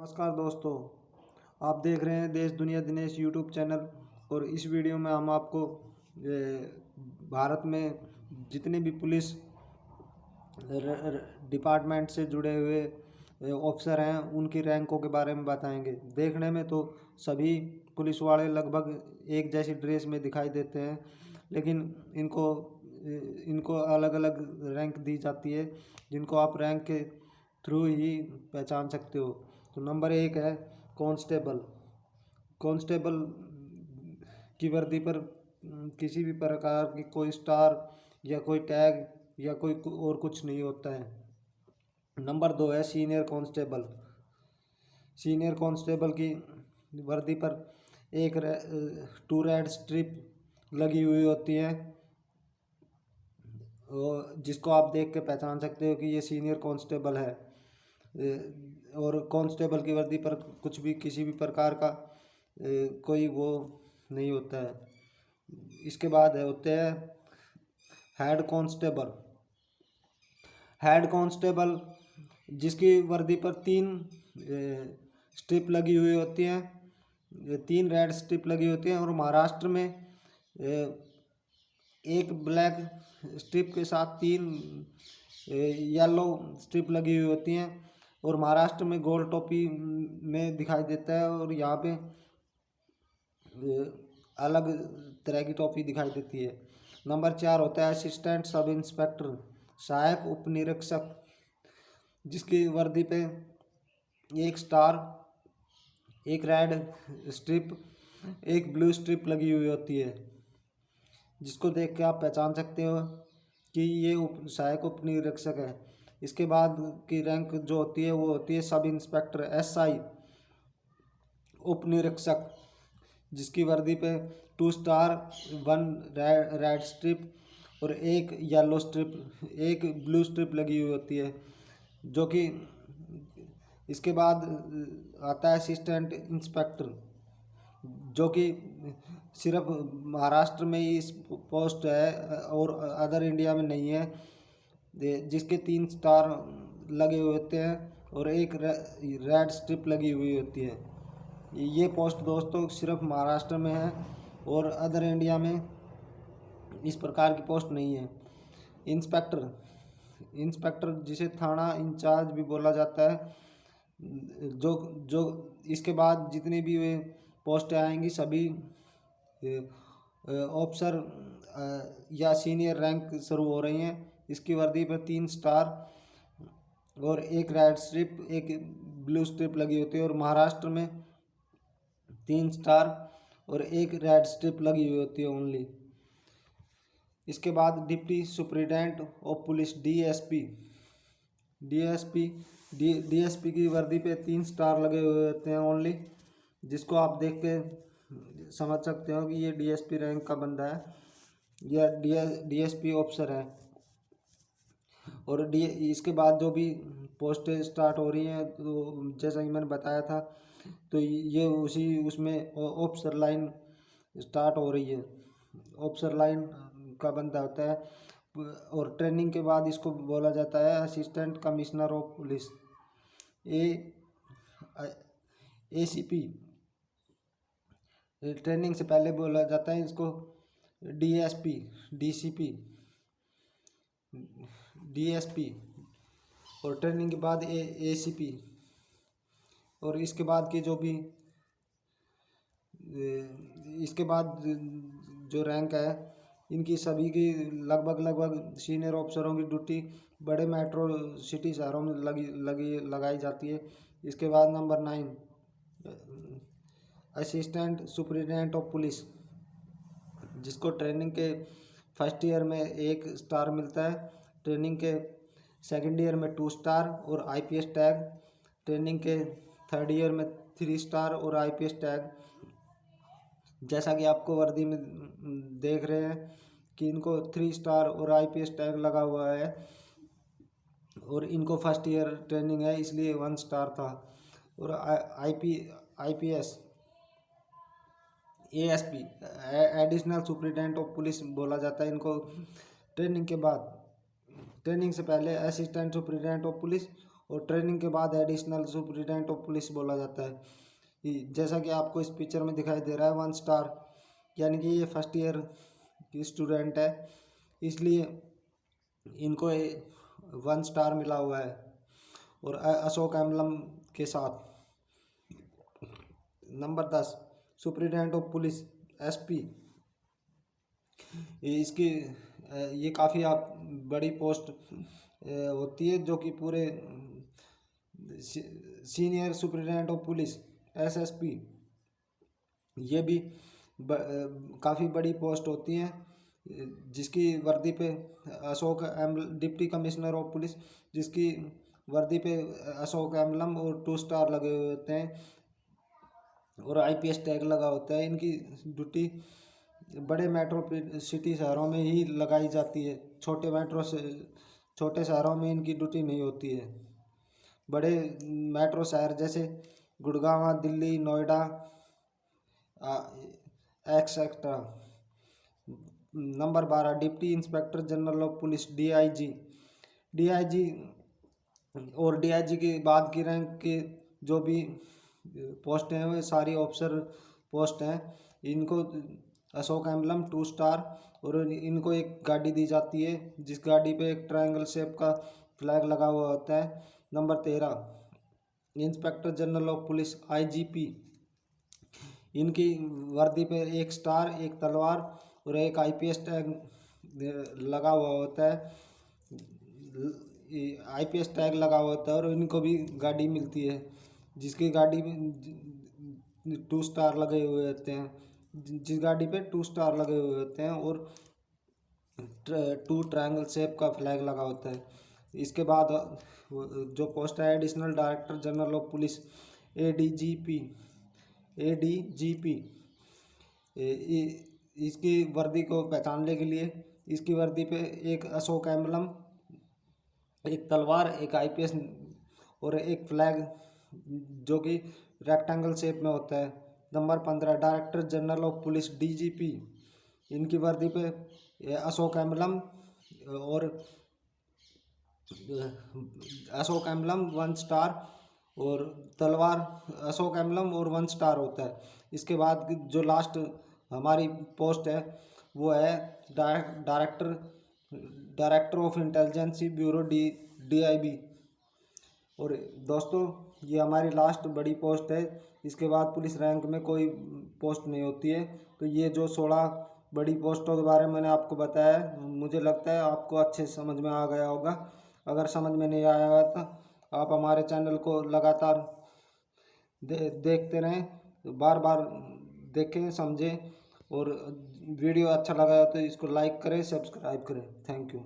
नमस्कार दोस्तों, आप देख रहे हैं देश दुनिया दिनेश यूट्यूब चैनल। और इस वीडियो में हम आपको भारत में जितने भी पुलिस डिपार्टमेंट से जुड़े हुए ऑफिसर हैं उनकी रैंकों के बारे में बताएंगे। देखने में तो सभी पुलिस वाले लगभग एक जैसी ड्रेस में दिखाई देते हैं, लेकिन इनको इनको अलग अलग रैंक दी जाती है, जिनको आप रैंक के थ्रू ही पहचान सकते हो। तो नंबर 1 है कांस्टेबल। कांस्टेबल की वर्दी पर किसी भी प्रकार की कोई स्टार या कोई टैग या कोई और कुछ नहीं होता है। नंबर 2 है सीनियर कांस्टेबल। सीनियर कांस्टेबल की वर्दी पर एक टू रेड स्ट्रिप लगी हुई होती है, जिसको आप देख के पहचान सकते हो कि ये सीनियर कांस्टेबल है। और कांस्टेबल की वर्दी पर कुछ भी किसी भी प्रकार का कोई वो नहीं होता है। इसके बाद होते हैं हेड कांस्टेबल। हेड कांस्टेबल जिसकी वर्दी पर 3 स्ट्रिप लगी हुई होती हैं, 3 रेड स्ट्रिप लगी होती हैं। और महाराष्ट्र में एक ब्लैक स्ट्रिप के साथ 3 येलो स्ट्रिप लगी हुई होती हैं। और महाराष्ट्र में गोल टोपी में दिखाई देता है, और यहाँ पे अलग तरह की टोपी दिखाई देती है। नंबर 4 होता है असिस्टेंट सब इंस्पेक्टर, सहायक उप निरीक्षक, जिसकी वर्दी पे एक स्टार, एक रेड स्ट्रिप, एक ब्लू स्ट्रिप लगी हुई होती है, जिसको देख के आप पहचान सकते हो कि ये सहायक उप निरीक्षक है। इसके बाद की रैंक जो होती है वो होती है सब इंस्पेक्टर SI उप निरीक्षक, जिसकी वर्दी पे 2 स्टार, 1 रेड स्ट्रिप और एक येलो स्ट्रिप, एक ब्लू स्ट्रिप लगी हुई होती है। जो कि इसके बाद आता है असिस्टेंट इंस्पेक्टर, जो कि सिर्फ महाराष्ट्र में ही इस पोस्ट है और अदर इंडिया में नहीं है, जिसके 3 स्टार लगे हुए होते हैं और एक रेड स्ट्रिप लगी हुई होती है। ये पोस्ट दोस्तों सिर्फ महाराष्ट्र में है और अदर इंडिया में इस प्रकार की पोस्ट नहीं है। इंस्पेक्टर इंस्पेक्टर जिसे थाना इंचार्ज भी बोला जाता है, जो जो इसके बाद जितनी भी वे पोस्टें आएंगी सभी ऑफिसर या सीनियर रैंक शुरू हो रही हैं। इसकी वर्दी पर 3 स्टार और एक रेड स्ट्रिप, एक ब्लू स्ट्रिप लगी होती है। और महाराष्ट्र में 3 स्टार और एक रेड स्ट्रिप लगी हुई होती है ओनली। इसके बाद deputy superintendent of police DSP की वर्दी पे 3 स्टार लगे हुए होते हैं ओनली, जिसको आप देख के समझ सकते हो कि ये डीएसपी रैंक का बंदा है या डीएसपी ऑफिसर है। और इसके बाद जो भी पोस्टें स्टार्ट हो रही हैं, तो जैसा कि मैंने बताया था, तो ये उसमें ऑफिसर लाइन स्टार्ट हो रही है। ऑफिसर लाइन का बंदा होता है और ट्रेनिंग के बाद इसको बोला जाता है assistant commissioner of police, ACP। Training से पहले बोला जाता है इसको DSP, DCP, DSP। और ट्रेनिंग के बाद ACP। और इसके बाद की जो भी इसके बाद जो रैंक है इनकी सभी की लगभग सीनियर ऑफिसरों की ड्यूटी बड़े मेट्रो सिटी शहरों में लगाई जाती है। इसके बाद number 9 assistant superintendent of police, जिसको ट्रेनिंग के फर्स्ट ईयर में 1 स्टार मिलता है, ट्रेनिंग के सेकंड ईयर में 2 स्टार और IPS टैग, ट्रेनिंग के थर्ड ईयर में 3 स्टार और IPS टैग। जैसा कि आपको वर्दी में देख रहे हैं कि इनको 3 स्टार और IPS टैग लगा हुआ है, और इनको फर्स्ट ईयर ट्रेनिंग है इसलिए 1 स्टार था। और IPS ASP additional superintendent of police बोला जाता है इनको ट्रेनिंग के बाद। ट्रेनिंग से पहले असिस्टेंट सुपरिटेंडेंट ऑफ पुलिस और ट्रेनिंग के बाद एडिशनल सुपरिटेंडेंट ऑफ पुलिस बोला जाता है। जैसा कि आपको इस पिक्चर में दिखाई दे रहा है 1 स्टार, यानी कि ये फर्स्ट ईयर की स्टूडेंट है, इसलिए इनको 1 स्टार मिला हुआ है और अशोक एम्बलम के साथ। Number 10 superintendent of police SP. इसकी ये काफ़ी बड़ी पोस्ट होती है, जो कि पूरे senior superintendent of police SSP, ये भी काफ़ी बड़ी पोस्ट होती है, जिसकी वर्दी पे Ashok emblem, deputy commissioner of police, जिसकी वर्दी पे अशोक एम्बलम और 2 स्टार लगे हुए होते हैं और आईपीएस टैग लगा होता है। इनकी ड्यूटी बड़े मेट्रो सिटी शहरों में ही लगाई जाती है, छोटे शहरों में इनकी ड्यूटी नहीं होती है। बड़े मेट्रो शहर जैसे Gurgaon, Delhi, Noida etcetera. Number 12 deputy inspector general of police DIG. DIG और डीआईजी के बाद की रैंक के जो भी पोस्ट हैं वे सारी ऑफिसर पोस्ट हैं। इनको अशोक एम्बलम 2 स्टार और इनको एक गाड़ी दी जाती है, जिस गाड़ी पे एक ट्रायंगल शेप का फ्लैग लगा हुआ होता है। Number 13 inspector general of police IGP. इनकी वर्दी पे 1 स्टार, 1 तलवार और एक आईपीएस टैग लगा हुआ होता है। आईपीएस टैग लगा हुआ होता है और इनको भी गाड़ी मिलती है, जिसकी गाड़ी में 2 स्टार लगे हुए होते हैं, जिस गाड़ी पे 2 स्टार लगे हुए होते हैं और 2 ट्रायंगल शेप का फ्लैग लगा होता है। इसके बाद जो पोस्ट है additional director general of police ADGP. इसकी वर्दी को पहचानने के लिए इसकी वर्दी पे एक अशोक एम्बलम, एक तलवार, एक आईपीएस और एक फ्लैग जो कि रेक्टेंगल शेप में होता है। Number 15 director general of police DGP. इनकी वर्दी पे अशोक एम्बलम और 1 स्टार और तलवार, अशोक एम्बलम और 1 स्टार होता है। इसके बाद जो लास्ट हमारी पोस्ट है वो है director of intelligence bureau DIB. और दोस्तों ये हमारी लास्ट बड़ी पोस्ट है, इसके बाद पुलिस रैंक में कोई पोस्ट नहीं होती है। तो ये जो 16 बड़ी पोस्टों के बारे में मैंने आपको बताया है, मुझे लगता है आपको अच्छे समझ में आ गया होगा। अगर समझ में नहीं आया होगा तो आप हमारे चैनल को लगातार देखते रहें, बार बार देखें, समझें और वीडियो अच्छा लगा तो इसको लाइक करें, सब्सक्राइब करें। Thank you.